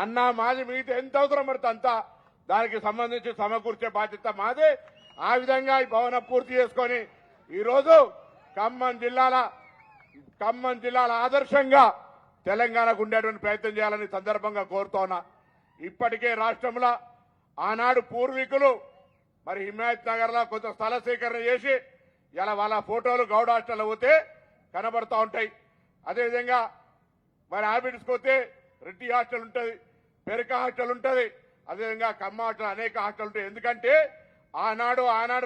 అన్న మాది మిగతా ఎంత అవసరం పడుతుంది అంతా దానికి సంబంధించి సమకూర్చే బాధ్యత మాది. ఆ విధంగా ఈ భవనం పూర్తి చేసుకొని ఈరోజు ఖమ్మం జిల్లాల ఆదర్శంగా తెలంగాణకు ఉండేటువంటి ప్రయత్నం చేయాలని సందర్భంగా కోరుతోన్నా. ఇప్పటికే రాష్ట్రంలో ఆనాడు పూర్వీకులు మరి హిమాయత్ నగర్ లో కొంత స్థల సేకరణ చేసి ఇలా వాళ్ళ ఫోటోలు గౌడ హాస్టల్లో పోతే కనబడతా ఉంటాయి. అదేవిధంగా మరి ఆర్బిట్స్కి పోతే రెడ్డి హాస్టల్ ఉంటుంది, పెరక హాస్టల్ ఉంటుంది, అదేవిధంగా కమ్మ హాస్టల్, అనేక హాస్టల్ ఉంటాయి. ఎందుకంటే ఆనాడు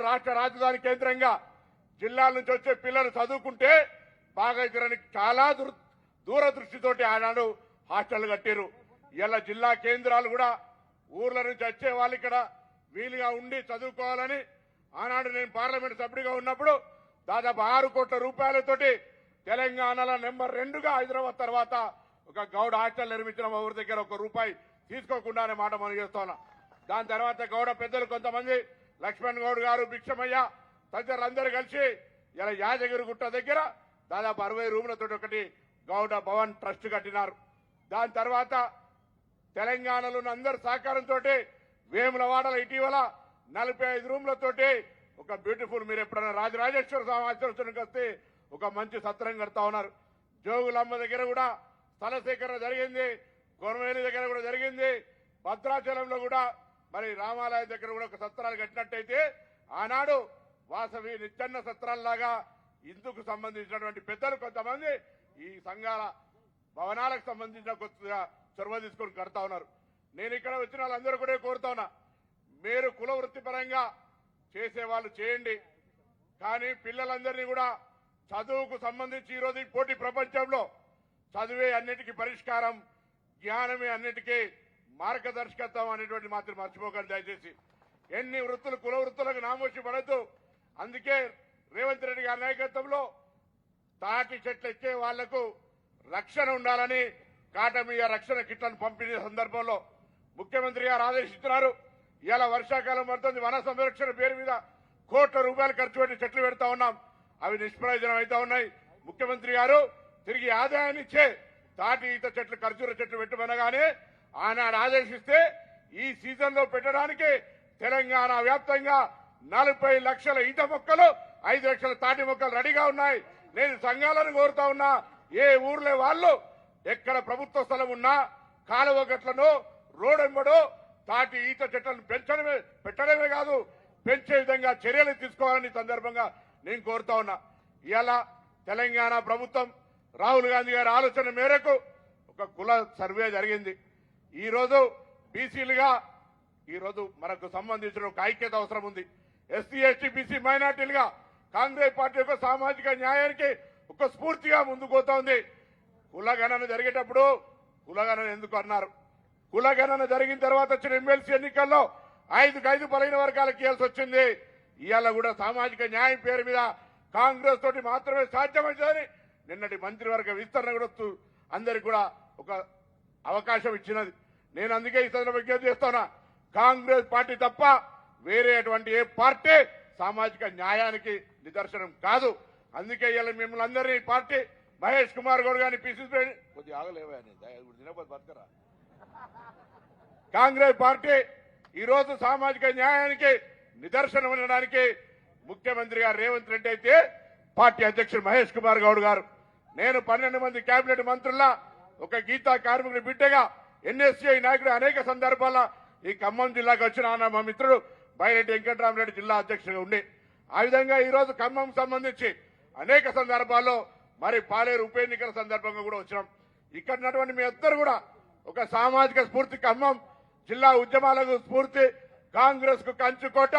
రాష్ట్ర రాజధాని కేంద్రంగా జిల్లాల నుంచి వచ్చే పిల్లలు చదువుకుంటే బాగా ఇతరానికి చాలా దూరదృష్టితోటి ఆనాడు హాస్టల్ కట్టారు. ఇలా జిల్లా కేంద్రాలు కూడా ఊర్ల నుంచి వచ్చే వాళ్ళు ఇక్కడ వీలుగా ఉండి చదువుకోవాలని ఆనాడు నేను పార్లమెంట్ సభ్యుడిగా ఉన్నప్పుడు దాదాపు 6 కోట్ల రూపాయలతోటి తెలంగాణలో నెంబర్ 2గా హైదరాబాద్ తర్వాత ఒక గౌడ హాస్టల్ నిర్మించిన ఊరి దగ్గర ₹1 తీసుకోకుండా అనే మాట మనం చేస్తున్నా. దాని తర్వాత గౌడ పెద్దలు కొంతమంది లక్ష్మణ్ గౌడ్ గారు, భిక్షమయ్య తదితరులందరూ కలిసి ఇలా యాదగిరిగుట్ట దగ్గర దాదాపు 60 రూములతో ఒకటి గౌడ భవన్ ట్రస్ట్ కట్టినారు. దాని తర్వాత తెలంగాణలో ఉన్న అందరి సహకారంతో వేములవాడలో ఇటీవల 45 రూములతోటి ఒక బ్యూటిఫుల్, మీరు ఎప్పుడైనా రాజరాజేశ్వర స్వామి ఆశీర్వచనకు వస్తే ఒక మంచి సత్రం కడతా ఉన్నారు. జోగులమ్మ దగ్గర కూడా స్థల సేకరణ జరిగింది, కొనవేలి దగ్గర కూడా జరిగింది, భద్రాచలంలో కూడా మరి రామాలయం దగ్గర కూడా ఒక సత్రాలు కట్టినట్టయితే ఆనాడు వాసవి నిత్యన్న సత్రాల్లాగా ఇందుకు సంబంధించినటువంటి పెద్దలు కొంతమంది ఈ సంఘాల భవనాలకు సంబంధించిన కొత్తగా చొరవ తీసుకొని కడతా ఉన్నారు. నేను ఇక్కడ వచ్చిన వాళ్ళందరూ కూడా కోరుతా ఉన్నా, మీరు కుల వృత్తిపరంగా చేసేవాళ్ళు చేయండి, కానీ పిల్లలందరినీ కూడా చదువుకు సంబంధించి ఈరోజు ఈ పోటీ ప్రపంచంలో చదువే అన్నిటికీ పరిష్కారం, జ్ఞానమే అన్నిటికీ మార్గదర్శకత్వం అనేటువంటి మాత్రం మర్చిపోకండి దయచేసి. ఎన్ని వృత్తులు కుల వృత్తులకు నామోషి పడద్దు. అందుకే రేవంత్ రెడ్డి గారి నాయకత్వంలో తాటి చెట్లు ఎక్కే వాళ్లకు రక్షణ ఉండాలని కాటమీయ రక్షణ కిట్లను పంపిణీ సందర్భంలో ముఖ్యమంత్రి గారు ఆదేశిస్తున్నారు. ఇలా వర్షాకాలం పడుతుంది, వన సంరక్షణ పేరు మీద కోట్ల రూపాయలు ఖర్చు పెట్టి చెట్లు పెడతా ఉన్నాం, అవి నిష్ప్రయోజనం అవుతా ఉన్నాయి. ముఖ్యమంత్రి గారు తిరిగి ఆదాయాన్ని ఇచ్చే తాటి ఈత చెట్లు, ఖర్జూర చెట్లు పెట్టమనగానే ఆనాడు ఆదేశిస్తే ఈ సీజన్ లో పెట్టడానికి తెలంగాణ వ్యాప్తంగా 40 లక్షల ఈత మొక్కలు, 5 లక్షల తాటి మొక్కలు రెడీగా ఉన్నాయి. నేను సంఘాలను కోరుతా ఉన్నా, ఏ ఊర్లే వాళ్ళు ఎక్కడ ప్రభుత్వ స్థలం ఉన్నా కాలువ గట్లను రోడెంబడో తాటి ఈత చెట్లను పెట్టడమే కాదు, పెంచే విధంగా చర్యలు తీసుకోవాలని సందర్భంగా నేను కోరుతా ఉన్నా. ఇవాళ తెలంగాణ ప్రభుత్వం రాహుల్ గాంధీ గారి ఆలోచన మేరకు ఒక కుల సర్వే జరిగింది. ఈరోజు బీసీలుగా ఈరోజు మనకు సంబంధించిన ఒక ఐక్యత అవసరం ఉంది. ఎస్సీ ఎస్టీ బీసీ మైనార్టీలుగా కాంగ్రెస్ పార్టీ యొక్క సామాజిక న్యాయానికి ఒక స్ఫూర్తిగా ముందుకు పోతా ఉంది. కులగణన జరిగేటప్పుడు కులగణన ఎందుకు అన్నారు? కులగణన జరిగిన తర్వాత వచ్చిన ఎమ్మెల్సీ ఎన్నికల్లో 5 బలైన వర్గాలకు ఇవ్వాల్సి వచ్చింది. ఇవాళ కూడా సామాజిక న్యాయం పేరు మీద కాంగ్రెస్ తోటి మాత్రమే సాధ్యమవుతుందని నిన్నటి మంత్రివర్గ విస్తరణ కూడా అందరికి కూడా ఒక అవకాశం ఇచ్చినది. నేను అందుకే ఈ సందర్భంగా విజ్ఞప్తి చేస్తున్నా, కాంగ్రెస్ పార్టీ తప్ప వేరే అటువంటి ఏ పార్టీ సామాజిక న్యాయానికి నిదర్శనం కాదు. అందుకే ఇవాళ మిమ్మల్ని అందరినీ పార్టీ మహేష్ కుమార్ గౌడ్ గారిని పిసిసి కొద్దిగా ఆగలేవా బతకరా. కాంగ్రెస్ పార్టీ ఈరోజు సామాజిక న్యాయానికి నిదర్శనం ఉండడానికి ముఖ్యమంత్రి గారు రేవంత్ రెడ్డి అయితే పార్టీ అధ్యక్షుడు మహేష్ కుమార్ గౌడ్ గారు, నేను 12 మంది కేబినెట్ మంత్రుల్లా ఒక గీతా కార్మికుడి బిడ్డగా ఎన్ఎస్సీ నాయకుడు అనేక సందర్భాల్లో ఈ ఖమ్మం జిల్లాకు వచ్చిన మా మిత్రుడు బైరెడ్డి వెంకటరామరెడ్డి జిల్లా అధ్యక్షుడిగా ఉండి, ఆ విధంగా ఈరోజు ఖమ్మం సంబంధించి అనేక సందర్భాల్లో మరి పాలేరు ఉప ఎన్నికల సందర్భంగా కూడా వచ్చినాం. ఇక్కడ ఉన్నటువంటి మీ అందరూ కూడా ఒక సామాజిక స్ఫూర్తి, ఖమ్మం జిల్లా ఉద్యమాలకు స్ఫూర్తి, కాంగ్రెస్ కు కంచుకోట,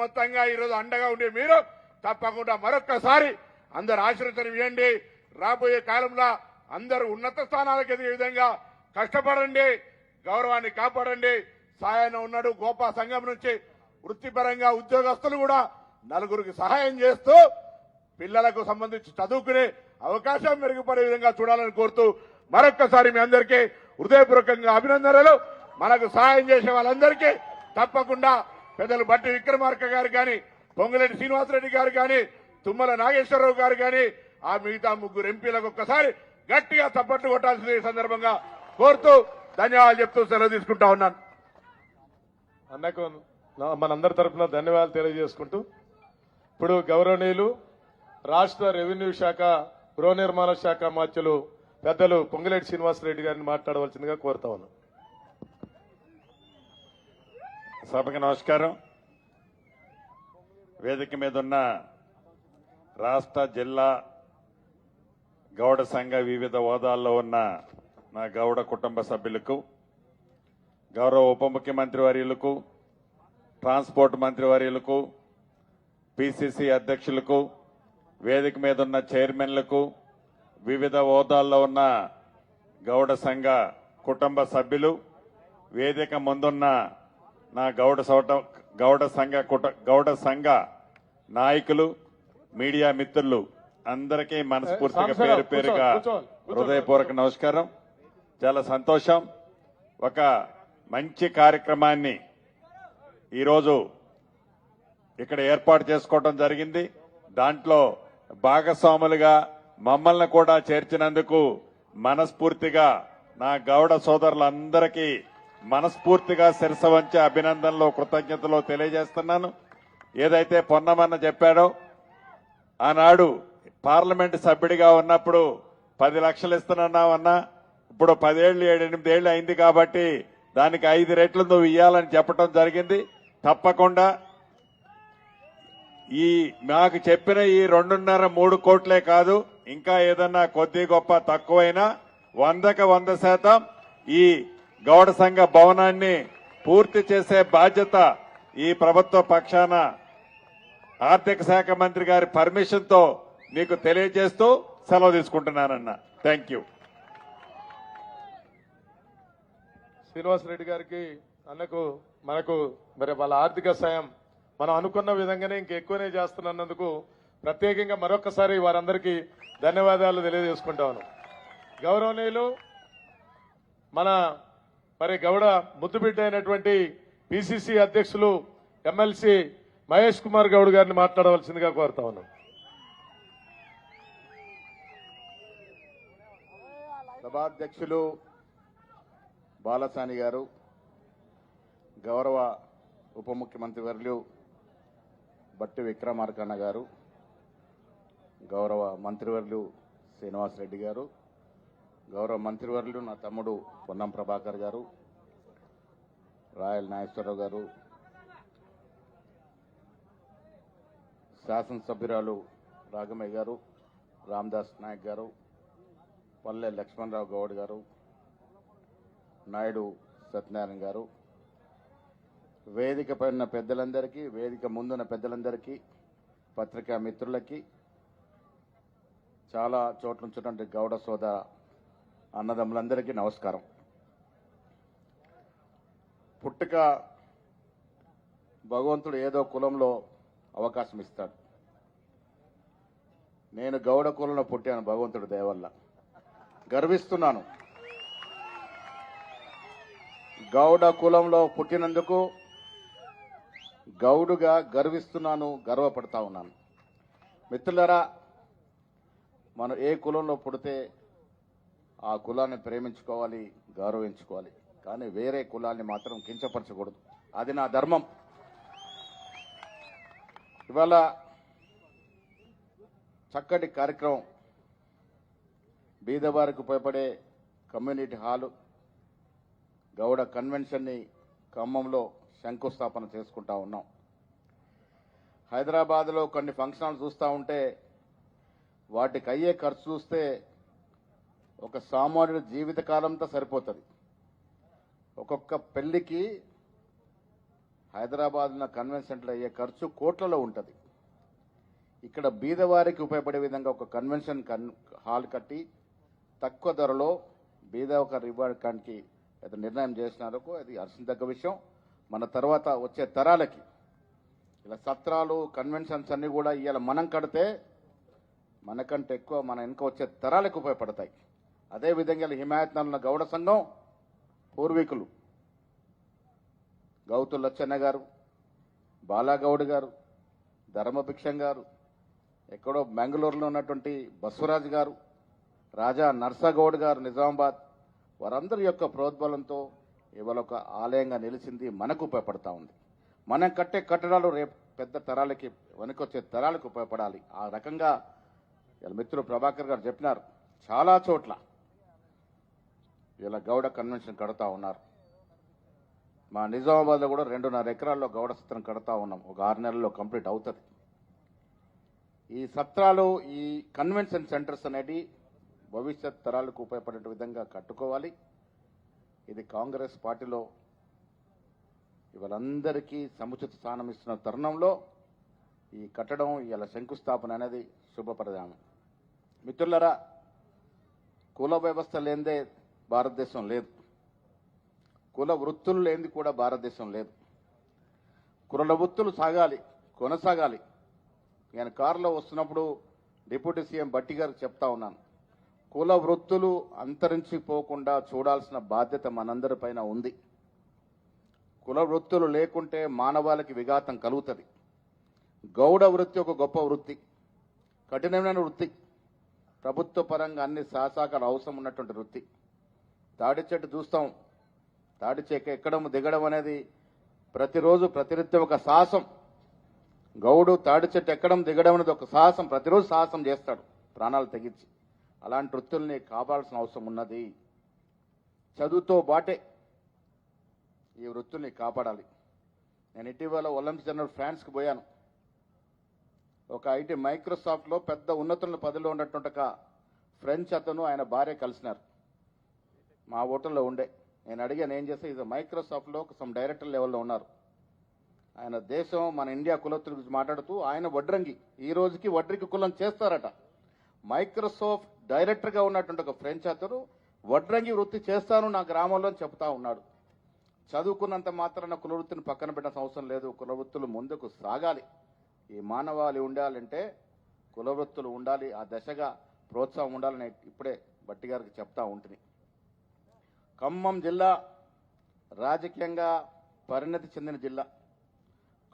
మొత్తంగా ఈరోజు అండగా ఉండే మీరు తప్పకుండా మరొక్కసారి అందరు ఆశీర్వచనం ఇవ్వండి. రాబోయే కాలంలో అందరూ ఉన్నత స్థానాలకు ఎదిగే విధంగా కష్టపడండి, గౌరవాన్ని కాపాడండి. సాయన ఉన్నాడు గోపా సంఘం నుంచి వృత్తిపరంగా ఉద్యోగస్తులు కూడా 4 సహాయం చేస్తూ పిల్లలకు సంబంధించి చదువుకునే అవకాశం మెరుగుపడే విధంగా చూడాలని కోరుతూ మరొక్కసారి మీ అందరికీ హృదయపూర్వకంగా అభినందనలు. మనకు సహాయం చేసే వాళ్ళందరికీ తప్పకుండా పెద్దలు బట్టి విక్రమార్క గారు కానీ, పొంగులేటి శ్రీనివాసరెడ్డి గారు కానీ, తుమ్మల నాగేశ్వరరావు గారు కానీ, ఆ మిగతా 3 ఎంపీలకు ఒక్కసారి గట్టిగా చప్పట్లు కొట్టాల్సింది ఈ సందర్భంగా కోరుతూ ధన్యవాదాలు చెప్తూ సెలవు తీసుకుంటా ఉన్నాను. అన్నకు మనందరి తరఫున ధన్యవాదాలు తెలియజేసుకుంటూ ఇప్పుడు గౌరవనీయులు రాష్ట్ర రెవెన్యూ శాఖ గృహ నిర్మాణ శాఖ మాత్యులు పెద్దలు పొంగులేటి శ్రీనివాసరెడ్డి గారిని మాట్లాడవలసిందిగా కోరుతా ఉన్నాను. సభకు నమస్కారం. వేదిక మీద ఉన్న రాష్ట్ర జిల్లా గౌడ సంఘ వివిధ హోదాల్లో ఉన్న నా గౌడ కుటుంబ సభ్యులకు, గౌరవ ఉప ముఖ్యమంత్రి వర్యులకు, ట్రాన్స్పోర్ట్ మంత్రి వర్యులకు, పిసిసి అధ్యక్షులకు, వేదిక మీద ఉన్న చైర్మన్లకు, వివిధ హోదాల్లో ఉన్న గౌడ సంఘ కుటుంబ సభ్యులు, వేదిక ముందున్న నా గౌడ సంఘ నాయకులు, మీడియా మిత్రులు అందరికీ మనస్ఫూర్తిగా పేరు పేరుగా హృదయపూర్వక నమస్కారం. చాలా సంతోషం. ఒక మంచి కార్యక్రమాన్ని ఈరోజు ఇక్కడ ఏర్పాటు చేసుకోవడం జరిగింది. దాంట్లో భాగస్వాములుగా మమ్మల్ని కూడా చేర్చినందుకు మనస్ఫూర్తిగా నా గౌడ సోదరులందరికీ మనస్ఫూర్తిగా శిరస వంచి అభినందనలు, కృతజ్ఞతలు తెలియజేస్తున్నాను. ఏదైతే పొన్నమన్న చెప్పాడో, ఆనాడు పార్లమెంట్ సభ్యుడిగా ఉన్నప్పుడు 10 లక్షలు ఇస్తున్నావన్నా, ఇప్పుడు 10 ఏళ్ళు 7-8 ఏళ్ళు అయింది కాబట్టి దానికి 5 రెట్లు నువ్వు ఇయ్యాలని చెప్పడం జరిగింది. తప్పకుండా మాకు చెప్పిన ఈ 2.5-3 కోట్లే కాదు, ఇంకా ఏదన్నా కొద్ది గొప్ప తక్కువైనా 100కి 100% ఈ గౌడ సంఘ భవనాన్ని పూర్తి చేసే బాధ్యత ఈ ప్రభుత్వ పక్షాన ఆర్థిక శాఖ మంత్రి గారి పర్మిషన్ తో మీకు తెలియజేస్తూ సెలవు తీసుకుంటున్నానన్న. Thank you. శ్రీనివాసరెడ్డి గారికి అన్నకు మనకు మరి వాళ్ళ ఆర్థిక సాయం మనం అనుకున్న విధంగానే ఇంకెక్కువనే చేస్తున్నందుకు ప్రత్యేకంగా మరొకసారి వారందరికీ ధన్యవాదాలు తెలియజేసుకుంటాను. గౌరవనీయులు మన మరి గౌడ ముద్దుబిడ్డ అయినటువంటి పిసిసి అధ్యక్షులు ఎమ్మెల్సీ మహేష్ కుమార్ గౌడ్ గారిని మాట్లాడవలసిందిగా కోరుతా ఉన్నాం. సభాధ్యక్షులు బాలసాని గారు, గౌరవ ఉప ముఖ్యమంత్రి వర్యులు బట్టి విక్రమార్కన్న గారు, గౌరవ మంత్రివర్యులు శ్రీనివాసరెడ్డి గారు, గౌరవ మంత్రివర్యులు నా తమ్ముడు పొన్నం ప్రభాకర్ గారు, రాయల్ నాగేశ్వరరావు గారు, శాసనసభ్యురాలు రాఘమయ్య గారు, రామదాస్ నాయక్ గారు, పల్లె లక్ష్మణరావు గౌడ్ గారు, నాయుడు సత్యనారాయణ గారు, వేదిక పైన పెద్దలందరికీ, వేదిక ముందున్న పెద్దలందరికీ, పత్రికా మిత్రులకి, చాలా చోట్ల నుంచినటువంటి గౌడ సోదర అన్నదమ్ములందరికీ నమస్కారం. పుట్టుక భగవంతుడు ఏదో కులంలో అవకాశం ఇస్తాడు. నేను గౌడ కులంలో పుట్టాను భగవంతుడి దయ వల్ల. గర్విస్తున్నాను. గౌడ కులంలో పుట్టినందుకు గౌడుగా గర్విస్తున్నాను, గర్వపడతా ఉన్నాను. మిత్రులారా, మనం ఏ కులంలో పుడితే ఆ కులాన్ని ప్రేమించుకోవాలి, గౌరవించుకోవాలి. కానీ వేరే కులాన్ని మాత్రం కించపరచకూడదు. అది నా ధర్మం. ఇవాళ చక్కటి కార్యక్రమం, బీదవారికి ఉపయోగపడే కమ్యూనిటీ హాలు, గౌడ కన్వెన్షన్ని ఖమ్మంలో శంకుస్థాపన చేసుకుంటా ఉన్నాం. హైదరాబాద్లో కొన్ని ఫంక్షన్లు చూస్తూ ఉంటే వాటికి అయ్యే ఖర్చు చూస్తే ఒక సామాన్యుడి జీవితకాలంతో సరిపోతుంది. ఒక్కొక్క పెళ్లికి హైదరాబాద్ ఉన్న కన్వెన్షన్ సెంటర్ అయ్యే ఖర్చు కోట్లలో ఉంటుంది. ఇక్కడ బీదవారికి ఉపయోగపడే విధంగా ఒక కన్వెన్షన్ హాల్ కట్టి తక్కువ ధరలో బీదవారికి ఇవ్వడానికి నిర్ణయం చేసినారు. అది హర్షించదగ్గ విషయం. మన తర్వాత వచ్చే తరాలకి ఇలా సత్రాలు, కన్వెన్షన్స్ అన్ని కూడా ఇవాళ మనం కడితే మనకంటే ఎక్కువ మన వెనుక వచ్చే తరాలకు ఉపయోగపడతాయి. అదేవిధంగా హిమాయత్ ఉన్న గౌడ సంఘం పూర్వీకులు గౌతు లచ్చన్న గారు, బాలాగౌడ్ గారు, ధర్మభిక్షం గారు, ఎక్కడో బెంగళూరులో ఉన్నటువంటి బస్వరాజు గారు, రాజా నర్సాగౌడ్ గారు నిజామాబాద్, వారందరి యొక్క ప్రోద్బలంతో ఇవాళ ఒక ఆలయంగా నిలిచింది, మనకు ఉపయోగపడతా ఉంది. మనం కట్టే కట్టడాలు రేపు పెద్ద తరాలకి, వెనకొచ్చే తరాలకు ఉపయోగపడాలి. ఆ రకంగా ఇలా మిత్రులు ప్రభాకర్ గారు చెప్పినారు, చాలా చోట్ల ఇలా గౌడ కన్వెన్షన్ కడతా ఉన్నారు. మా నిజామాబాద్లో కూడా 2.5 ఎకరాల్లో గౌడ సత్రం కడతా ఉన్నాం. ఒక 6 నెలల్లో కంప్లీట్ అవుతుంది. ఈ సత్రాలు, ఈ కన్వెన్షన్ సెంటర్స్ అనేది భవిష్యత్ తరాలకు ఉపయోగపడే విధంగా కట్టుకోవాలి. ఇది కాంగ్రెస్ పార్టీలో ఇవాళందరికీ సముచిత స్థానం ఇస్తున్న తరుణంలో ఈ కట్టడం, ఇలా శంకుస్థాపన అనేది శుభపరిణామం. మిత్రులరా, కుల వ్యవస్థ లేనిదే భారతదేశం లేదు, కుల వృత్తులు లేనిది కూడా భారతదేశం లేదు. కుల వృత్తులు సాగాలి, కొనసాగాలి. నేను కారులో వస్తున్నప్పుడు డిప్యూటీ సీఎం భట్టి గారికి చెప్తా ఉన్నాను, కుల వృత్తులు అంతరించిపోకుండా చూడాల్సిన బాధ్యత మనందరిపైన ఉంది. కుల వృత్తులు లేకుంటే మానవాళికి విఘాతం కలుగుతుంది. గౌడ వృత్తి ఒక గొప్ప వృత్తి, కఠినమైన వృత్తి, ప్రభుత్వ పరంగా అన్ని సహకారాలు అవసరం ఉన్నటువంటి వృత్తి. తాడి చెట్టు చూస్తాం, తాడి చెక్క ఎక్కడం దిగడం అనేది ప్రతిరోజు ప్రతినిత్యం ఒక సాహసం. గౌడు తాడి చెట్టు ఎక్కడం దిగడం అనేది ఒక సాహసం, ప్రతిరోజు సాహసం చేస్తాడు ప్రాణాలు తెగించి. అలాంటి వృత్తుల్ని కాపాడాల్సిన అవసరం ఉన్నది. చదువుతో బాటే ఈ వృత్తుల్ని కాపాడాలి. నేను ఇటీవల ఒలింపిక్స్ జనరల్ ఫ్రాన్స్కి పోయాను. ఒక ఐటీ మైక్రోసాఫ్ట్లో పెద్ద ఉన్నతుల పదవిలో ఉన్నటువంటి ఒక ఫ్రెంచ్ అతను, ఆయన భార్య కలిసినారు. మా హోటల్లో ఉండే. నేను అడిగాను, ఏం చేస్తే ఇది మైక్రోసాఫ్ట్లో సమ్ డైరెక్టర్ లెవెల్లో ఉన్నారు. ఆయన దేశం, మన ఇండియా కులస్తుల గురించి మాట్లాడుతూ ఆయన వడ్రంగి, ఈ రోజుకి వడ్రికి కులం చేస్తారట. మైక్రోసాఫ్ట్ డైరెక్టర్గా ఉన్నటువంటి ఒక ఫ్రెంచ్ అతను వడ్రంగి వృత్తి చేస్తాను నా గ్రామంలో అని చెప్తా ఉన్నాడు. చదువుకున్నంత మాత్రాన కుల వృత్తిని పక్కన పెట్టాల్సిన అవసరం లేదు. కుల వృత్తులు ముందుకు సాగాలి. ఈ మానవాళి ఉండాలంటే కుల వృత్తులు ఉండాలి. ఆ దశగా ప్రోత్సాహం ఉండాలని ఇప్పుడే భట్టి గారికి చెప్తా ఉంటుంది. ఖమ్మం జిల్లా రాజకీయంగా పరిణతి చెందిన జిల్లా,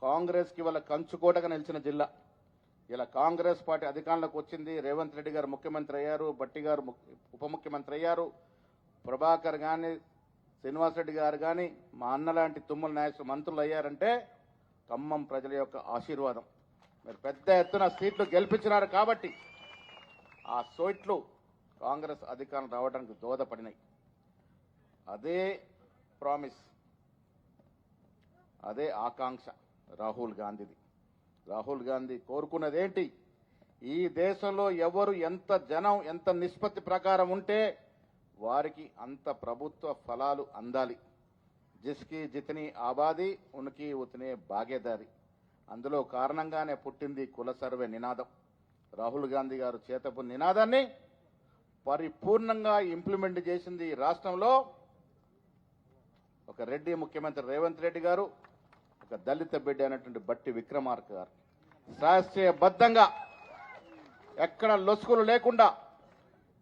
కాంగ్రెస్కి వాళ్ళ కంచుకోటగా నిలిచిన జిల్లా. ఇలా కాంగ్రెస్ పార్టీ అధికారంలోకి వచ్చింది. రేవంత్ రెడ్డి గారు ముఖ్యమంత్రి అయ్యారు, భట్టి గారు ఉప ముఖ్యమంత్రి అయ్యారు, ప్రభాకర్ కానీ శ్రీనివాసరెడ్డి గారు కానీ మా అన్న లాంటి తుమ్మల నాయకులు మంత్రులు అయ్యారంటే ఖమ్మం ప్రజల యొక్క ఆశీర్వాదం. మీరు పెద్ద ఎత్తున సీట్లు గెలిపించినారు కాబట్టి ఆ సీట్లు కాంగ్రెస్ అధికారం రావడానికి దోహదపడినాయి. అదే ప్రామిస్, అదే ఆకాంక్ష రాహుల్ గాంధీది. రాహుల్ గాంధీ కోరుకున్నదేంటి? ఈ దేశంలో ఎవరు ఎంత జనం ఎంత నిష్పత్తి ప్రకారం ఉంటే వారికి అంత ప్రభుత్వ ఫలాలు అందాలి. జిస్కి జితని ఆబాది ఉనికి ఉతనే భాగేదారి. అందులో కారణంగానే పుట్టింది కుల సర్వే నినాదం. రాహుల్ గాంధీ గారు చేతపు నినాదాన్ని పరిపూర్ణంగా ఇంప్లిమెంట్ చేసింది ఈ రాష్ట్రంలో ఒక రెడ్డి ముఖ్యమంత్రి రేవంత్ రెడ్డి గారు, ఒక దళిత బిడ్డ అయినటువంటి బట్టి విక్రమార్క గారు. శాస్త్రీయబద్ధంగా ఎక్కడ లొసుగులు లేకుండా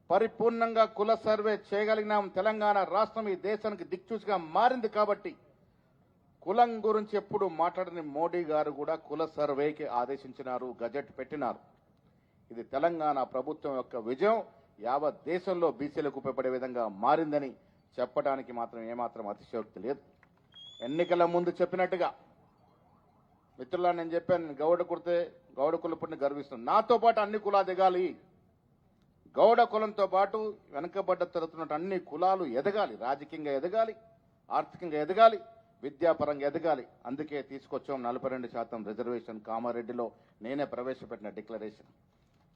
పరిపూర్ణంగా కుల సర్వే చేయగలిగినాం. తెలంగాణ రాష్ట్రం ఈ దేశానికి దిక్చూచిగా మారింది కాబట్టి కులం గురించి ఎప్పుడు మాట్లాడని మోడీ గారు కూడా కుల సర్వేకి ఆదేశించినారు, గజెట్ పెట్టినారు. ఇది తెలంగాణ ప్రభుత్వం యొక్క విజయం. యావత్ దేశంలో బీసీలకు ఉపయోగపడే విధంగా మారిందని చెప్పడానికి మాత్రం ఏమాత్రం అతిశయోక్తి లేదు. ఎన్నికల ముందు చెప్పినట్టుగా మిత్రులా నేను చెప్పాను, గౌడ కుడితే గౌడ కులపుడిని గర్విస్తుంది. నాతో పాటు అన్ని కులాలు ఎదగాలి. గౌడ కులంతో పాటు వెనకబడ్డ తరచున్నట్టు అన్ని కులాలు ఎదగాలి, రాజకీయంగా ఎదగాలి, ఆర్థికంగా ఎదగాలి, విద్యాపరంగా ఎదగాలి. అందుకే తీసుకొచ్చాం 42% రిజర్వేషన్. కామారెడ్డిలో నేనే ప్రవేశపెట్టిన డిక్లరేషన్.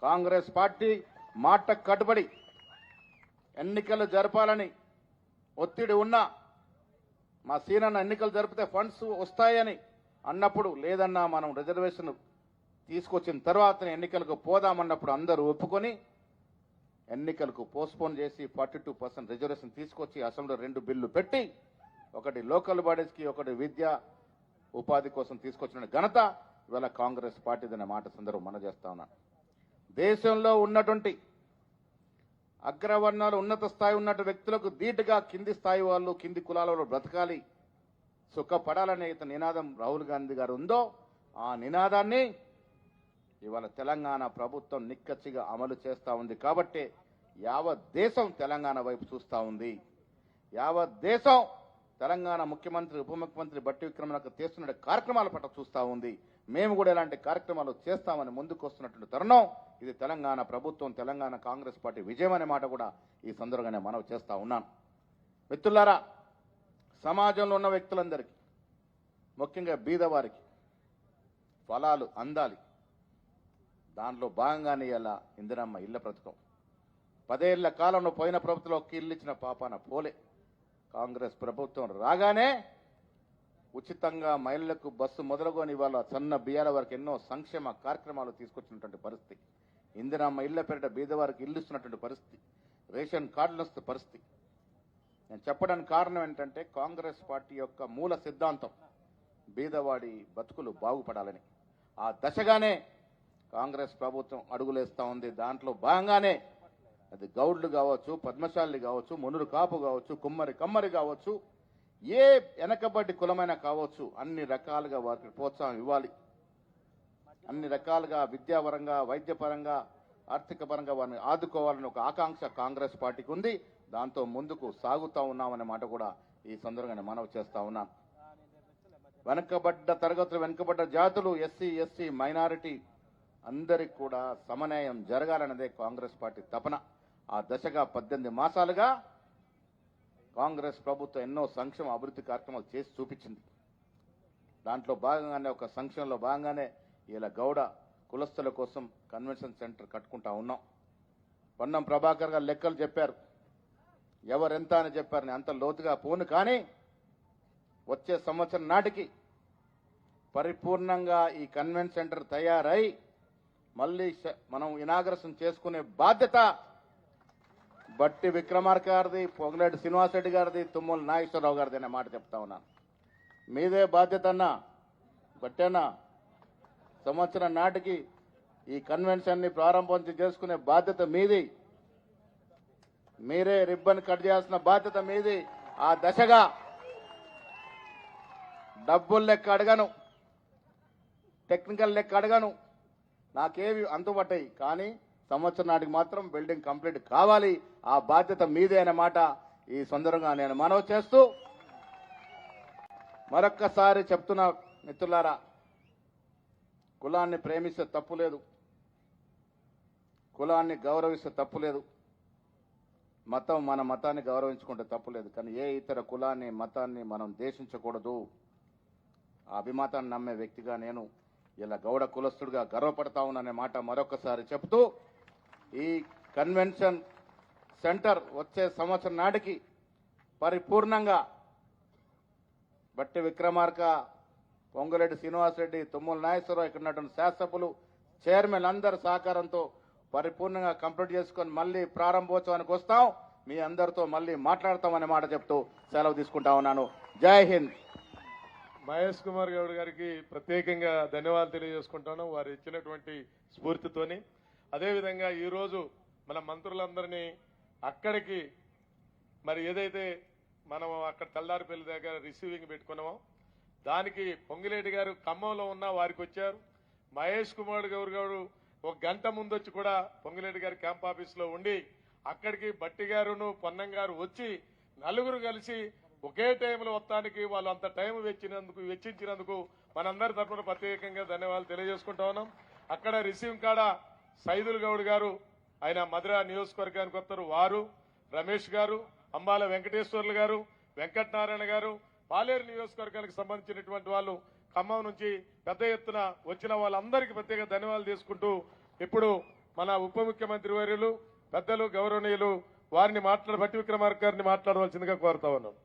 కాంగ్రెస్ పార్టీ మాట కట్టుబడి ఎన్నికలు జరపాలని ఒత్తిడి ఉన్నా, మా సీనన్న ఎన్నికలు జరిపితే ఫండ్స్ వస్తాయని అన్నప్పుడు లేదన్నా మనం రిజర్వేషన్ తీసుకొచ్చిన తర్వాత ఎన్నికలకు పోదామన్నప్పుడు అందరూ ఒప్పుకొని ఎన్నికలకు పోస్ట్పోన్ చేసి 42% రిజర్వేషన్ తీసుకొచ్చి అసెంబ్లీలో 2 బిల్లు పెట్టి, ఒకటి లోకల్ బాడీస్కి, ఒకటి విద్యా ఉపాధి కోసం తీసుకొచ్చిన ఘనత ఇవాళ కాంగ్రెస్ పార్టీదనే మాట సందర్భం మనం చేస్తా ఉన్నాను. దేశంలో ఉన్నటువంటి అగ్రవర్ణాలు ఉన్నత స్థాయి ఉన్నటువంటి వ్యక్తులకు ధీటుగా కింది స్థాయి వాళ్ళు, కింది కులాలలో బ్రతకాలి, సుఖపడాలనే నినాదం రాహుల్ గాంధీ గారు ఉందో ఆ నినాదాన్ని ఇవాళ తెలంగాణ ప్రభుత్వం నిక్కచ్చిగా అమలు చేస్తూ ఉంది. కాబట్టి యావత్ దేశం తెలంగాణ వైపు చూస్తూ ఉంది. యావత్ దేశం తెలంగాణ ముఖ్యమంత్రి ఉప ముఖ్యమంత్రి బట్టి విక్రమార్క చేస్తున్న కార్యక్రమాల పట్ల చూస్తూ ఉంది. మేము కూడా ఇలాంటి కార్యక్రమాలు చేస్తామని ముందుకు వస్తున్నటువంటి తరుణం ఇది తెలంగాణ ప్రభుత్వం, తెలంగాణ కాంగ్రెస్ పార్టీ విజయం అనే మాట కూడా ఈ సందర్భంగానే మనవి చేస్తా ఉన్నాను. మిత్రులారా, సమాజంలో ఉన్న వ్యక్తులందరికీ, ముఖ్యంగా బీదవారికి ఫలాలు అందాలి. దానిలో భాగంగానే ఇలా ఇందిరమ్మ ఇళ్ల పథకం 10 ఏళ్ల కాలంలో పోయిన ప్రభుత్వంలో ఒక్క ఇల్లు ఇచ్చిన పాపాన పోలే. కాంగ్రెస్ ప్రభుత్వం రాగానే ఉచితంగా మహిళలకు బస్సు మొదలుకొని ఇవాళ సన్న బియ్యాల వరకు ఎన్నో సంక్షేమ కార్యక్రమాలు తీసుకొచ్చినటువంటి పరిస్థితి. ఇందిరమ్మ ఇళ్ల పేరిట బీదవారికి ఇల్లు ఇస్తున్నటువంటి పరిస్థితి, రేషన్ కార్డులు వస్తున్న పరిస్థితి. నేను చెప్పడానికి కారణం ఏంటంటే కాంగ్రెస్ పార్టీ యొక్క మూల సిద్ధాంతం బీదవాడి బతుకులు బాగుపడాలని. ఆ దశగానే కాంగ్రెస్ ప్రభుత్వం అడుగులేస్తా ఉంది. దాంట్లో భాగంగానే అది గౌడ్లు కావచ్చు, పద్మశాలి కావచ్చు, మునురు కాపు కావచ్చు, కుమ్మరి కమ్మరి కావచ్చు, ఏ వెనకబడ్డి కులమైనా కావచ్చు, అన్ని రకాలుగా వారికి ప్రోత్సాహం ఇవ్వాలి. అన్ని రకాలుగా విద్యాపరంగా, వైద్యపరంగా, ఆర్థిక పరంగా వారిని ఆదుకోవాలని ఒక ఆకాంక్ష కాంగ్రెస్ పార్టీకి ఉంది. దాంతో ముందుకు సాగుతూ ఉన్నామనే మాట కూడా ఈ సందర్భంగా మనవి చేస్తా ఉన్నాను. వెనుకబడ్డ తరగతులు, వెనుకబడ్డ జాతులు, ఎస్సీ ఎస్టీ మైనారిటీ అందరికి కూడా సమన్వయం జరగాలన్నదే కాంగ్రెస్ పార్టీ తపన. ఆ దశగా 18 మాసాలుగా కాంగ్రెస్ ప్రభుత్వం ఎన్నో సంక్షేమ అభివృద్ధి కార్యక్రమాలు చేసి చూపించింది. దాంట్లో భాగంగానే ఒక సంక్షేమంలో భాగంగానే ఇలా గౌడ కులస్తుల కోసం కన్వెన్షన్ సెంటర్ కట్టుకుంటా ఉన్నాం. పొన్నం ప్రభాకర్ గారు లెక్కలు చెప్పారు, ఎవరెంత అని చెప్పారు. నేను అంత లోతుగా పోను, కానీ వచ్చే సంవత్సరం నాటికి పరిపూర్ణంగా ఈ కన్వెన్షన్ సెంటర్ తయారై మళ్ళీ మనం ఇనాగరేషన్ చేసుకునే బాధ్యత బట్టి విక్రమార్క గారిది, పొంగులేటి శ్రీనివాసరెడ్డి గారిది, తుమ్మల నాగేశ్వరరావు గారిది అనే మాట చెప్తా ఉన్నాను. మీదే బాధ్యత అన్నా. బట్టేనా సంవత్సరం నాటికి ఈ కన్వెన్షన్ ని ప్రారంభం చేసుకునే బాధ్యత మీది. మీరే రిబ్బన్ కట్ చేయాల్సిన బాధ్యత మీది. ఆ దశగా డబ్బులు లెక్క అడగను, టెక్నికల్ లెక్క అడగను, నాకేవి అంతుపట్టాయి, కానీ సంవత్సరం నాటికి మాత్రం బిల్డింగ్ కంప్లీట్ కావాలి. ఆ బాధ్యత మీదే అన్నమాట ఈ సందర్భంగా నేను మనవి చేస్తూ మరొక్కసారి చెప్తున్నా, మిత్రులారా, కులాన్ని ప్రేమిస్తే తప్పు లేదు, కులాన్ని గౌరవిస్తే తప్పు లేదు, మతం మన మతాన్ని గౌరవించుకుంటే తప్పు లేదు. కానీ ఏ ఇతర కులాన్ని, మతాన్ని మనం దేశించకూడదు. ఆ అభిమతాన్ని నమ్మే వ్యక్తిగా నేను ఇలా గౌడ కులస్తుడిగా గర్వపడతా ఉన్నాననే మాట మరొకసారి చెప్తూ ఈ కన్వెన్షన్ సెంటర్ వచ్చే సంవత్సరం నాటికి పరిపూర్ణంగా బట్టి విక్రమార్క, పొంగులేటి శ్రీనివాసరెడ్డి, తుమ్మల నాగేశ్వరరావు, ఇక్కడ ఉన్నటువంటి శాసనసభ్యులు, చైర్మన్ అందరి సహకారంతో పరిపూర్ణంగా కంప్లీట్ చేసుకొని మళ్ళీ ప్రారంభోత్సవానికి వస్తాం. మీ అందరితో మళ్ళీ మాట్లాడతామనే మాట చెప్తూ సెలవు తీసుకుంటా ఉన్నాను. జై హింద్. మహేష్ కుమార్ గౌడ్ గారికి ప్రత్యేకంగా ధన్యవాదాలు తెలియజేసుకుంటాను, వారు ఇచ్చినటువంటి స్ఫూర్తితోని. అదేవిధంగా ఈరోజు మన మంత్రులందరినీ అక్కడికి మరి ఏదైతే మనం అక్కడ తెల్లారిపల్లి దగ్గర రిసీవింగ్ పెట్టుకున్నామో దానికి పొంగిలేటి గారు ఖమ్మంలో ఉన్న వారికి వచ్చారు. మహేష్ కుమార్ గౌడ్ గారు 1 గంట ముందు వచ్చి కూడా పొంగిలేటి గారి క్యాంప్ ఆఫీస్లో ఉండి అక్కడికి బట్టి గారును పొన్నం గారు వచ్చి నలుగురు కలిసి ఒకే టైంలో వస్తానికి వాళ్ళు అంత టైం వెచ్చించినందుకు మనందరి తరఫున ప్రత్యేకంగా ధన్యవాదాలు తెలియజేసుకుంటా ఉన్నాం. అక్కడ రిసీవింగ్ కాడ సైదుల్ గౌడ్ గారు, ఆయన మధుర నియోజకవర్గానికి వస్తారు, వారు, రమేష్ గారు, అంబాల వెంకటేశ్వర్లు గారు, వెంకటనారాయణ గారు, పాలేరు నియోజకవర్గానికి సంబంధించినటువంటి వాళ్ళు, ఖమ్మం నుంచి పెద్ద ఎత్తున వచ్చిన వాళ్ళందరికీ ప్రత్యేక ధన్యవాదాలు తీసుకుంటూ ఇప్పుడు మన ఉప ముఖ్యమంత్రి వర్యులు పెద్దలు గౌరవనీయులు వారిని బట్టి విక్రమార్క గారిని మాట్లాడవలసిందిగా కోరుతా ఉన్నాం.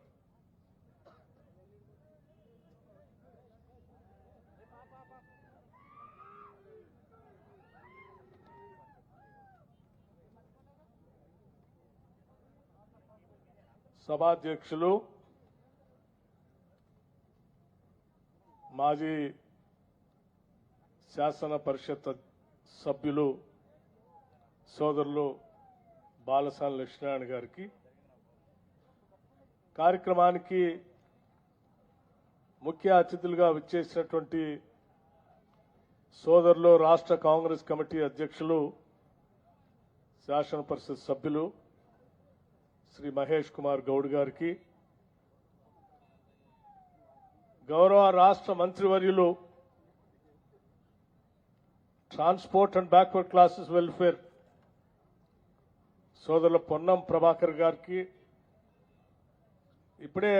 సభాధ్యక్షులు, మాజీ శాసన పరిషత్ సభ్యులు సోదరులు బాలసాని లక్ష్మీనారాయణ గారికి, కార్యక్రమానికి ముఖ్య అతిథులుగా విచ్చేసినటువంటి సోదరులు రాష్ట్ర కాంగ్రెస్ కమిటీ అధ్యక్షులు, శాసన పరిషత్ సభ్యులు శ్రీ మహేష్ కుమార్ గౌడ్ గారికి, గౌరవ రాష్ట్ర మంత్రివర్యులు transport and backward classes welfare సోదరుల పొన్నం ప్రభాకర్ గారికి, ఇప్పుడే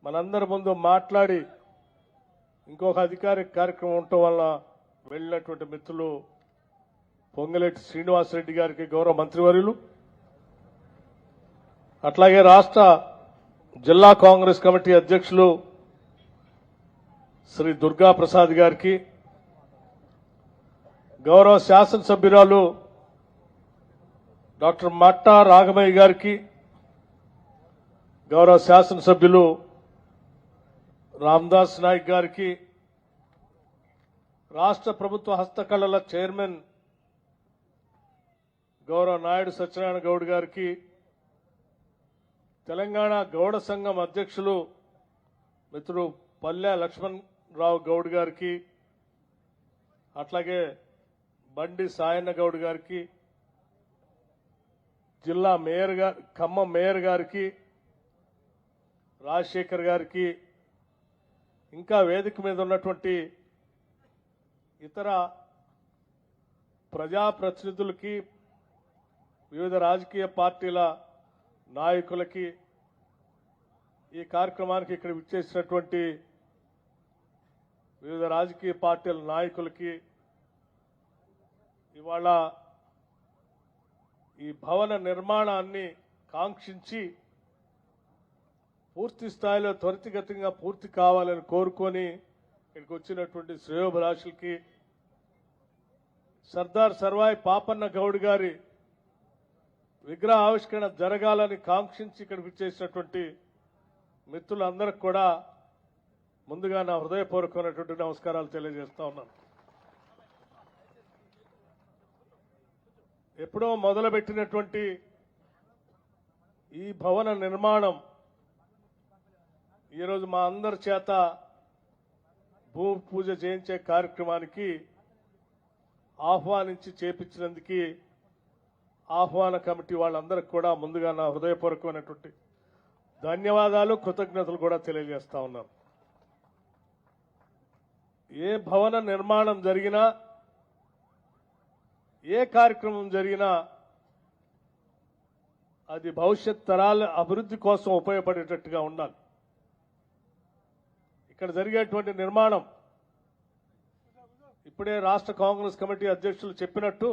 మనందరి ముందు మాట్లాడి ఇంకొక అధికారిక కార్యక్రమం ఉండటం వల్ల వెళ్ళినటువంటి మిత్రులు పొంగులేటి శ్రీనివాసరెడ్డి గారికి, గౌరవ మంత్రివర్యులు, అట్లాగే రాష్ట్ర జిల్లా కాంగ్రెస్ కమిటీ అధ్యక్షులు శ్రీ దుర్గా ప్రసాద్ గారికి, గౌరవ శాసనసభ్యురాలు డాక్టర్ మట్టా రాఘమయ్య గారికి, గౌరవ శాసనసభ్యులు రామ్దాస్ నాయక్ గారికి, రాష్ట్ర ప్రభుత్వ హస్తకళల చైర్మన్ గౌరవ నాయుడు సత్యనారాయణ గౌడ్ గారికి, తెలంగాణ గౌడ సంఘం అధ్యక్షులు మిత్రుడు పల్లె లక్ష్మణ్ రావు గౌడ్ గారికి, అట్లాగే బండి సాయన్న గౌడ్ గారికి, జిల్లా మేయర్ గారు ఖమ్మం మేయర్ గారికి, రాజశేఖర్ గారికి, ఇంకా వేదిక మీద ఉన్నటువంటి ఇతర ప్రజాప్రతినిధులకి, వివిధ రాజకీయ పార్టీల నాయకులకి, ఈ కార్యక్రమానికి ఇక్కడ విచ్చేసినటువంటి వివిధ రాజకీయ పార్టీల నాయకులకి, ఇవాళ ఈ భవన నిర్మాణాన్ని కాంక్షించి పూర్తి స్థాయిలో త్వరితగతంగా పూర్తి కావాలని కోరుకొని ఇక్కడికి వచ్చినటువంటి శ్రేయోభిలాషులకి, సర్దార్ సర్వాయి పాపన్న గౌడ్ గారి విగ్రహ ఆవిష్కరణ జరగాలని కాంక్షించి ఇక్కడికి వచ్చేసినటువంటి మిత్రులందరికీ కూడా ముందుగా నా హృదయపూర్వకమైనటువంటి నమస్కారాలు తెలియజేస్తా ఉన్నాను. ఎప్పుడో మొదలుపెట్టినటువంటి ఈ భవన నిర్మాణం ఈరోజు మా అందరి చేత భూమి పూజ చేయించే కార్యక్రమానికి ఆహ్వానించి చేపించినందుకు ఆహ్వాన కమిటీ వాళ్ళందరికీ కూడా ముందుగా నా హృదయపూర్వకమైనటువంటి ధన్యవాదాలు, కృతజ్ఞతలు కూడా తెలియజేస్తా ఉన్నాను. ఏ భవన నిర్మాణం జరిగినా, ఏ కార్యక్రమం జరిగినా అది భవిష్యత్ తరాల అభివృద్ధి కోసం ఉపయోగపడేటట్టుగా ఉండాలి. ఇక్కడ జరిగేటువంటి నిర్మాణం ఇప్పుడే రాష్ట్ర కాంగ్రెస్ కమిటీ అధ్యక్షులు చెప్పినట్టు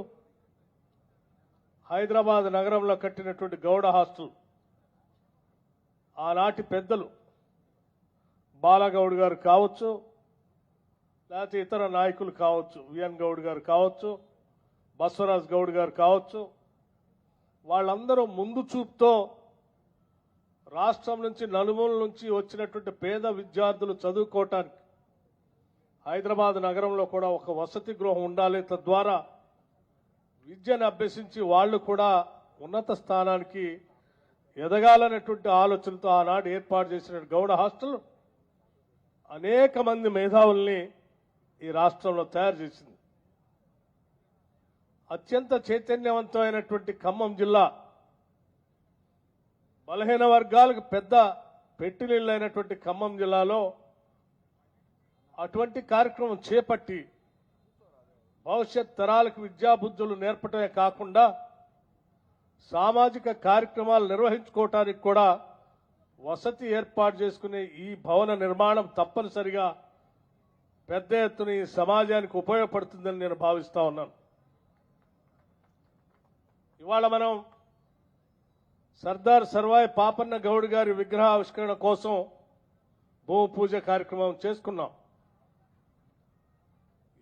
హైదరాబాద్ నగరంలో కట్టినటువంటి గౌడ హాస్టల్ ఆనాటి పెద్దలు బాలగౌడ్ గారు కావచ్చు, లేకపోతే ఇతర నాయకులు కావచ్చు, విఎన్ గౌడ్ గారు కావచ్చు, బసవరాజ్ గౌడ్ గారు కావచ్చు, వాళ్ళందరూ ముందు చూపుతో రాష్ట్రం నుంచి నలుమూల నుంచి వచ్చినటువంటి పేద విద్యార్థులు చదువుకోవటానికి హైదరాబాద్ నగరంలో కూడా ఒక వసతి గృహం ఉండాలి, తద్వారా విద్యను అభ్యసించి వాళ్ళు కూడా ఉన్నత స్థానానికి ఎదగాలనేటువంటి ఆలోచనతో ఆనాడు ఏర్పాటు చేసిన గౌడ హాస్టల్ అనేక మంది మేధావుల్ని ఈ రాష్ట్రంలో తయారు చేసింది. అత్యంత చైతన్యవంతమైనటువంటి ఖమ్మం జిల్లా బలహీన వర్గాలకు పెద్ద పెట్టినీళ్ళైనటువంటి ఖమ్మం జిల్లాలో అటువంటి కార్యక్రమం చేపట్టి భవిష్యత్ తరాలకు విద్యాబుద్ధులు నేర్పటమే కాకుండా సామాజిక కార్యక్రమాలు నిర్వహించుకోవటానికి కూడా వసతి ఏర్పాటు చేసుకునే ఈ భవన నిర్మాణం తప్పనిసరిగా పెద్ద ఎత్తున ఈ సమాజానికి ఉపయోగపడుతుందని నేను భావిస్తా ఉన్నాను. ఇవాళ మనం సర్దార్ సర్వాయి పాపన్న గౌడ్ గారి విగ్రహ ఆవిష్కరణ కోసం భూమి పూజ కార్యక్రమం చేసుకున్నాం.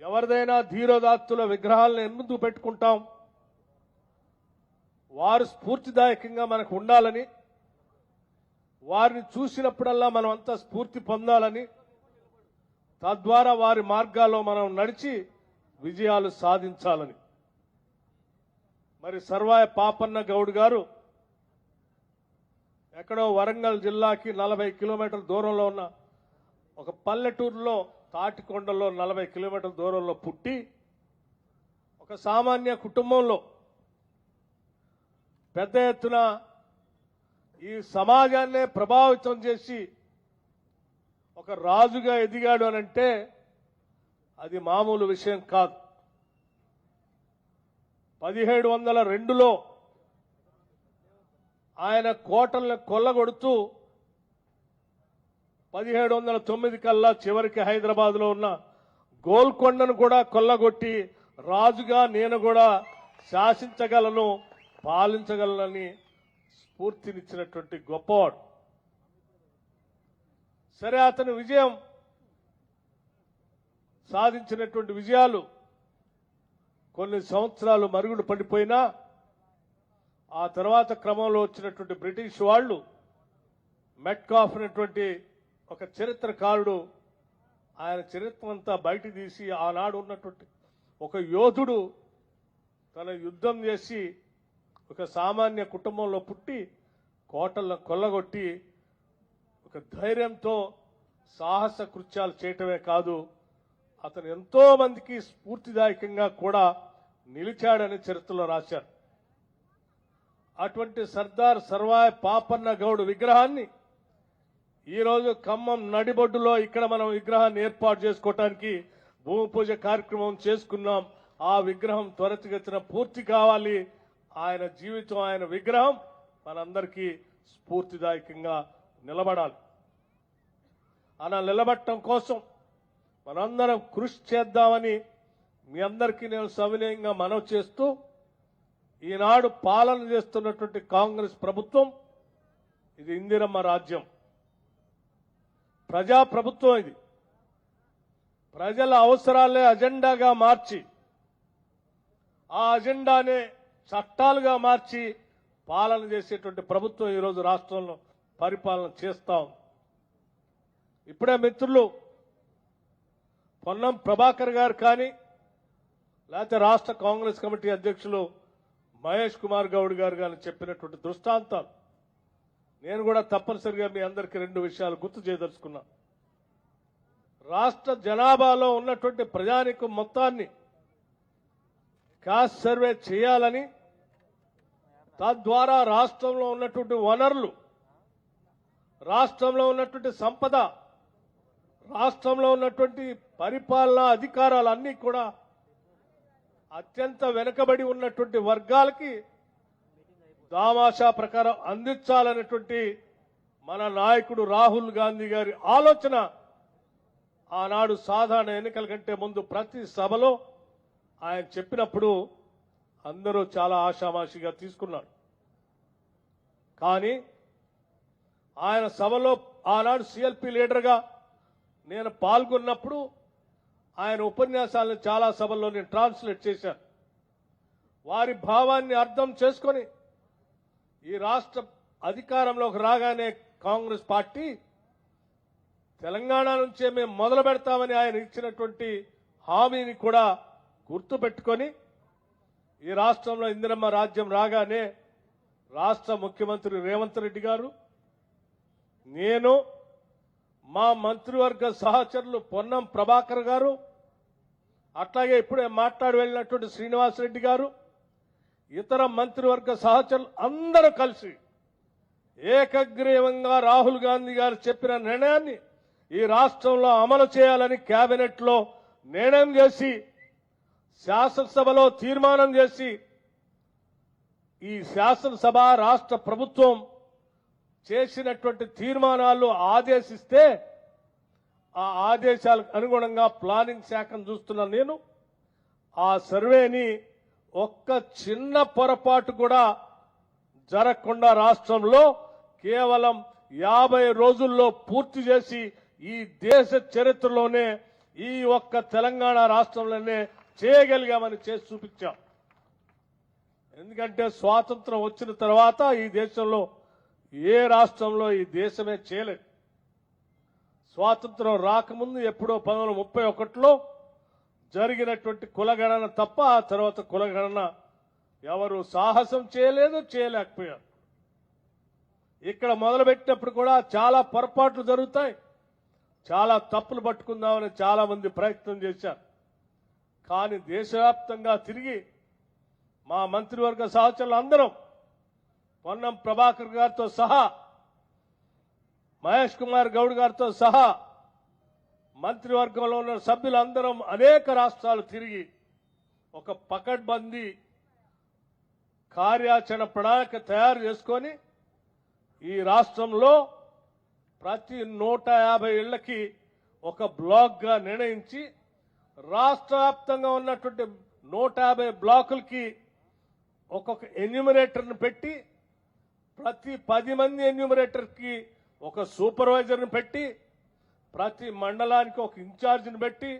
ఎవరిదైనా ధీరోదాత్తుల విగ్రహాలను ఎందుకు పెట్టుకుంటాం? వారు స్ఫూర్తిదాయకంగా మనకు ఉండాలని, వారిని చూసినప్పుడల్లా మనం అంతా స్ఫూర్తి పొందాలని, తద్వారా వారి మార్గాల్లో మనం నడిచి విజయాలు సాధించాలని. మరి సర్వాయ పాపన్న గౌడ్ గారు ఎక్కడో వరంగల్ జిల్లాకి 40 కిలోమీటర్ల దూరంలో ఉన్న ఒక పల్లెటూరులో తాటికొండలో 40 కిలోమీటర్ల దూరంలో పుట్టి ఒక సామాన్య కుటుంబంలో పెద్ద ఎత్తున ఈ సమాజాన్నే ప్రభావితం చేసి ఒక రాజుగా ఎదిగాడు అనంటే అది మామూలు విషయం కాదు. 1702లో ఆయన కోటలను కొల్లగొడుతూ 1709 కల్లా చివరికి హైదరాబాద్లో ఉన్న గోల్కొండను కూడా కొల్లగొట్టి రాజుగా నేను కూడా శాసించగలను, పాలించగలనని స్ఫూర్తినిచ్చినటువంటి గొప్పవాడు. సరే, అతని విజయం సాధించినటువంటి విజయాలు కొన్ని సంవత్సరాలు మరుగుడు పడిపోయినా ఆ తర్వాత క్రమంలో వచ్చినటువంటి బ్రిటిష్ వాళ్ళు మెట్కాఫ్ అనేటువంటి ఒక చరిత్రకారుడు ఆయన చరిత్ర అంతా బయట తీసి ఆనాడు ఉన్నటువంటి ఒక యోధుడు తన యుద్ధం చేసి ఒక సామాన్య కుటుంబంలో పుట్టి కోటలను కొల్లగొట్టి ఒక ధైర్యంతో సాహస కృత్యాలు చేయటమే కాదు, అతను ఎంతో మందికి స్ఫూర్తిదాయకంగా కూడా నిలిచాడని చరిత్రలో రాశారు. అటువంటి సర్దార్ సర్వాయి పాపన్న గౌడ్ విగ్రహాన్ని ఈరోజు ఖమ్మం నడిబొడ్డులో ఇక్కడ మనం విగ్రహాన్ని ఏర్పాటు చేసుకోవటానికి భూమి పూజ కార్యక్రమం చేసుకున్నాం. ఆ విగ్రహం త్వరితగతిన పూర్తి కావాలి. ఆయన జీవితం, ఆయన విగ్రహం మనందరికీ స్ఫూర్తిదాయకంగా నిలబడాలి. అలా నిలబడటం కోసం మనందరం కృషి చేద్దామని మీ అందరికీ నేను సవినయంగా మనవి చేస్తూ, ఈనాడు పాలన చేస్తున్నటువంటి కాంగ్రెస్ ప్రభుత్వం ఇది ఇందిరమ్మ రాజ్యం, ప్రజా ప్రభుత్వం. ఇది ప్రజల అవసరాలే అజెండాగా మార్చి ఆ అజెండానే చట్టాలుగా మార్చి పాలన చేసేటువంటి ప్రభుత్వం ఈరోజు రాష్ట్రంలో పరిపాలన చేస్తాం. ఇప్పుడే మిత్రులు పొన్నం ప్రభాకర్ గారు కానీ లేకపోతే రాష్ట్ర కాంగ్రెస్ కమిటీ అధ్యక్షులు మహేష్ కుమార్ గౌడ్ గారు కానీ చెప్పినటువంటి దృష్టాంతాలు నేను కూడా తప్పనిసరిగా మీ అందరికీ 2 విషయాలు గుర్తు చేయదలుచుకున్నా. రాష్ట్ర జనాభాలో ఉన్నటువంటి ప్రజానికం మొత్తాన్ని కాస్ట్ సర్వే చేయాలని, తద్వారా రాష్ట్రంలో ఉన్నటువంటి వనరులు, రాష్ట్రంలో ఉన్నటువంటి సంపద, రాష్ట్రంలో ఉన్నటువంటి పరిపాలనా అధికారాలన్నీ కూడా అత్యంత వెనుకబడి ఉన్నటువంటి వర్గాలకి దామాషా ప్రకారం అందించాలనేటువంటి మన నాయకుడు రాహుల్ గాంధీ గారి ఆలోచన ఆనాడు సాధారణ ఎన్నికల కంటే ముందు ప్రతి సభలో ఆయన చెప్పినప్పుడు అందరూ చాలా ఆషామాషిగా తీసుకున్నారు. కానీ ఆయన సభలో ఆనాడు సిఎల్పి లీడర్గా నేను పాల్గొన్నప్పుడు ఆయన ఉపన్యాసాలను చాలా సభల్లో నేను ట్రాన్స్లేట్ చేశాను. వారి భావాన్ని అర్థం చేసుకొని ఈ రాష్ట్ర అధికారంలోకి రాగానే కాంగ్రెస్ పార్టీ తెలంగాణ నుంచే మేము మొదలు పెడతామని ఆయన ఇచ్చినటువంటి హామీని కూడా గుర్తుపెట్టుకొని ఈ రాష్ట్రంలో ఇందిరమ్మ రాజ్యం రాగానే రాష్ట్ర ముఖ్యమంత్రి రేవంత్ రెడ్డి గారు, నేను, మా మంత్రివర్గ సహచరులు పొన్నం ప్రభాకర్ గారు, అట్లాగే ఇప్పుడే మాట్లాడి వెళ్ళినటువంటి శ్రీనివాసరెడ్డి గారు, ఇతర మంత్రివర్గ సహచరులు అందరూ కలిసి ఏకగ్రీవంగా రాహుల్ గాంధీ గారు చెప్పిన నిర్ణయాన్ని ఈ రాష్ట్రంలో అమలు చేయాలని కేబినెట్లో నిర్ణయం చేసి, శాసనసభలో తీర్మానం చేసి, ఈ శాసనసభ రాష్ట్ర ప్రభుత్వం చేసినటువంటి తీర్మానాలు ఆదేశిస్తే ఆ ఆదేశాలకు అనుగుణంగా ప్లానింగ్ శాఖను చూస్తున్న నేను ఆ సర్వేని ఒక్క చిన్న పొరపాటు కూడా జరగకుండా రాష్ట్రంలో కేవలం 50 రోజుల్లో పూర్తి చేసి ఈ దేశ చరిత్రలోనే ఈ ఒక్క తెలంగాణ రాష్ట్రంలోనే చేయగలిగామని చేసి చూపించాం. ఎందుకంటే స్వాతంత్రం వచ్చిన తర్వాత ఈ దేశంలో ఏ రాష్ట్రంలో ఈ దేశమే చేయలేదు. స్వాతంత్రం రాకముందు ఎప్పుడో 1931లో జరిగినటువంటి కులగణన తప్ప ఆ తర్వాత కులగణన ఎవరు సాహసం చేయలేదు, చేయలేకపోయారు. ఇక్కడ మొదలుపెట్టినప్పుడు కూడా చాలా పొరపాట్లు జరుగుతాయి, చాలా తప్పులు పట్టుకుందామని చాలా మంది ప్రయత్నం చేశారు. కానీ దేశవ్యాప్తంగా తిరిగి మా మంత్రివర్గ సహచరులు అందరం పొన్నం ప్రభాకర్ గారితో సహా మహేష్ కుమార్ గౌడ్ గారితో సహా మంత్రివర్గంలో ఉన్న సభ్యులందరం అనేక రాష్ట్రాలు తిరిగి ఒక పకడ్బందీ కార్యాచరణ ప్రణాళిక తయారు చేసుకొని ఈ రాష్ట్రంలో ప్రతి 150 ఇళ్లకి ఒక బ్లాక్గా నిర్ణయించి రాష్ట్ర వ్యాప్తంగా ఉన్నటువంటి 150 బ్లాకులకి ఒక్కొక్క ఎన్యూమరేటర్ని పెట్టి ప్రతి 10 మంది ఎన్యూమరేటర్కి ఒక సూపర్వైజర్ని పెట్టి ప్రతి మండలానికి ఒక ఇన్ఛార్జిని పెట్టి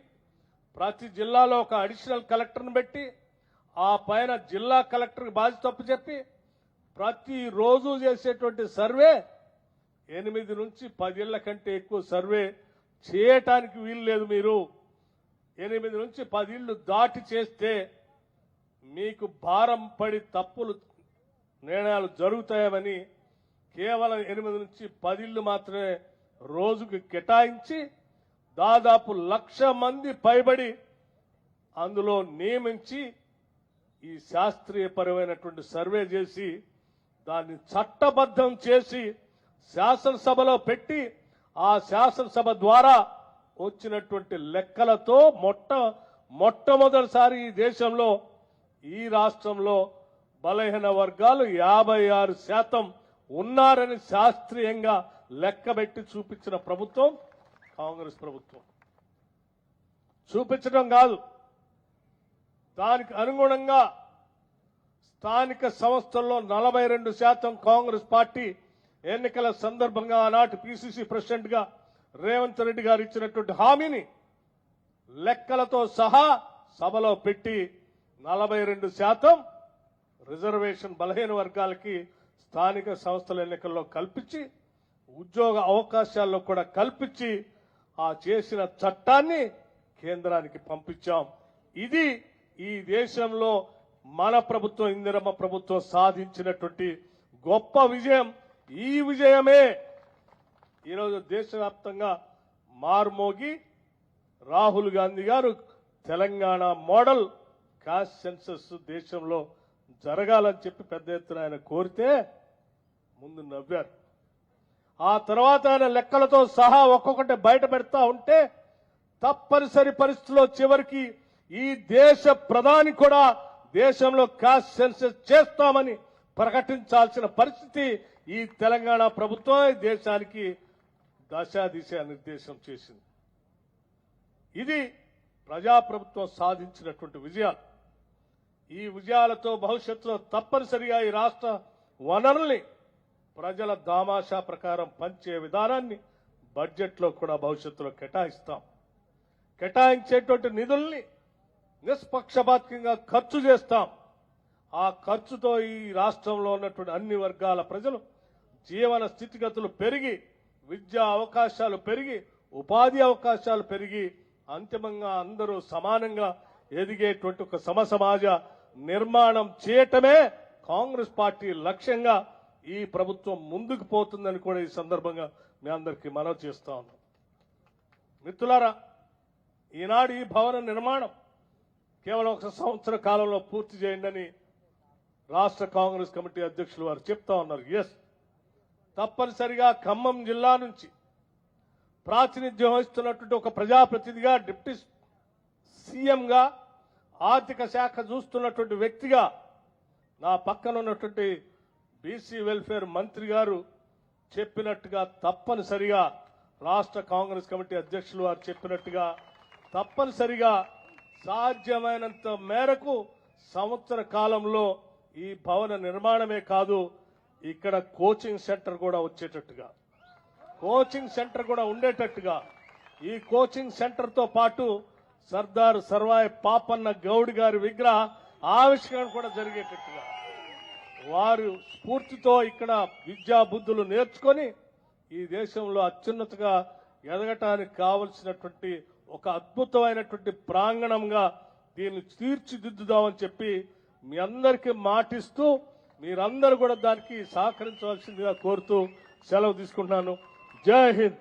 ప్రతి జిల్లాలో ఒక అడిషనల్ కలెక్టర్ని పెట్టి ఆ పైన జిల్లా కలెక్టర్కి బాధ్యత చెప్పి ప్రతిరోజు చేసేటువంటి సర్వే 8 నుంచి 10 ఇళ్ల కంటే ఎక్కువ సర్వే చేయటానికి వీలు లేదు. మీరు 8 నుంచి 10 ఇళ్లు దాటి చేస్తే మీకు భారం పడి తప్పులు నిర్ణయాలు జరుగుతాయని కేవలం 8 నుంచి 10 ఇళ్లు మాత్రమే రోజుకు కేటాయించి దాదాపు 1,00,000 మంది పైబడి అందులో నియమించి ఈ శాస్త్రీయపరమైనటువంటి సర్వే చేసి దాన్ని చట్టబద్ధం చేసి శాసనసభలో పెట్టి ఆ శాసనసభ ద్వారా వచ్చినటువంటి లెక్కలతో మొట్టమొదటిసారి ఈ దేశంలో ఈ రాష్ట్రంలో బలహీన వర్గాలు 56% ఉన్నారని శాస్త్రీయంగా లెక్కబెట్టి చూపించిన ప్రభుత్వం కాంగ్రెస్ ప్రభుత్వం. చూపించడం కాదు, దానికి అనుగుణంగా స్థానిక సంస్థల్లో 42% కాంగ్రెస్ పార్టీ ఎన్నికల సందర్భంగా ఆనాటి పిసిసి ప్రెసిడెంట్ గా రేవంత్ రెడ్డి గారు ఇచ్చినటువంటి హామీని లెక్కలతో సహా సభలో పెట్టి 42% రిజర్వేషన్ బలహీన వర్గాలకి స్థానిక సంస్థల ఎన్నికల్లో కల్పించి ఉద్యోగ అవకాశాల్లో కూడా కల్పించి ఆ చేసిన చట్టాన్ని కేంద్రానికి పంపించాం. ఇది ఈ దేశంలో మన ప్రభుత్వం ఇందిరమ్మ ప్రభుత్వం సాధించినటువంటి గొప్ప విజయం. ఈ విజయమే ఈరోజు దేశవ్యాప్తంగా మార్మోగి రాహుల్ గాంధీ గారు తెలంగాణ మోడల్ కాస్ట్ సెన్సస్ దేశంలో జరగాలని చెప్పి పెద్ద ఎత్తున ఆయన కోరితే ముందు నవ్వారు. ఆ తర్వాత ఆయన లెక్కలతో సహా ఒక్కొక్కటి బయట పెడతా ఉంటే తప్పనిసరి పరిస్థితుల్లో చివరికి ఈ దేశ ప్రధాని కూడా దేశంలో కాస్ట్ సెన్సస్ చేస్తామని ప్రకటించాల్సిన పరిస్థితి ఈ తెలంగాణ ప్రభుత్వం దేశానికి దశాదిశ నిర్దేశం చేసింది. ఇది ప్రజాప్రభుత్వం సాధించినటువంటి విజయాలు. ఈ విజయాలతో భవిష్యత్తులో తప్పనిసరిగా ఈ రాష్ట్ర వనరుల్ని ప్రజల దామాషా ప్రకారం పంచే విధానాన్ని బడ్జెట్లో కూడా భవిష్యత్తులో కేటాయిస్తాం. కేటాయించేటువంటి నిధుల్ని నిష్పక్షపాతంగా ఖర్చు చేస్తాం. ఆ ఖర్చుతో ఈ రాష్ట్రంలో ఉన్నటువంటి అన్ని వర్గాల ప్రజలు జీవన స్థితిగతులు పెరిగి విద్యా అవకాశాలు పెరిగి ఉపాధి అవకాశాలు పెరిగి అంతిమంగా అందరూ సమానంగా ఎదిగేటువంటి ఒక సమసమాజ నిర్మాణం చేయటమే కాంగ్రెస్ పార్టీ లక్ష్యంగా ఈ ప్రభుత్వం ముందుకు పోతుందని కూడా ఈ సందర్భంగా మీ అందరికీ మనవి చేస్తా ఉన్నాం. మిత్రులారా, ఈనాడు ఈ భవన నిర్మాణం కేవలం 1 సంవత్సర కాలంలో పూర్తి చేయండి అని రాష్ట్ర కాంగ్రెస్ కమిటీ అధ్యక్షులు వారు చెప్తా ఉన్నారు. ఎస్, తప్పనిసరిగా ఖమ్మం జిల్లా నుంచి ప్రాతినిధ్యం వహిస్తున్నటువంటి ఒక ప్రజాప్రతినిధిగా డిప్యూటీ సీఎంగా ఆర్థిక శాఖ చూస్తున్నటువంటి వ్యక్తిగా నా పక్కన ఉన్నటువంటి బీసీ వెల్ఫేర్ మంత్రి గారు చెప్పినట్టుగా తప్పనిసరిగా రాష్ట్ర కాంగ్రెస్ కమిటీ అధ్యక్షులు వారు చెప్పినట్టుగా తప్పనిసరిగా సాధ్యమైనంత మేరకు సంవత్సర కాలంలో ఈ భవన నిర్మాణమే కాదు, ఇక్కడ కోచింగ్ సెంటర్ కూడా వచ్చేటట్టుగా, కోచింగ్ సెంటర్ కూడా ఉండేటట్టుగా, ఈ కోచింగ్ సెంటర్ తో పాటు సర్దార్ సర్వాయి పాపన్న గౌడ్ గారి విగ్రహ ఆవిష్కరణ కూడా జరిగేటట్టుగా, వారు స్ఫూర్తితో ఇక్కడ విద్యా బుద్ధులు నేర్చుకొని ఈ దేశంలో అత్యున్నతగా ఎదగటానికి కావలసినటువంటి ఒక అద్భుతమైనటువంటి ప్రాంగణంగా దీన్ని తీర్చిదిద్దుదామని చెప్పి మీ అందరికీ మాటిస్తూ మీరందరూ కూడా దానికి సహకరించవలసిందిగా కోరుతూ సెలవు తీసుకుంటున్నాను. జై హింద్.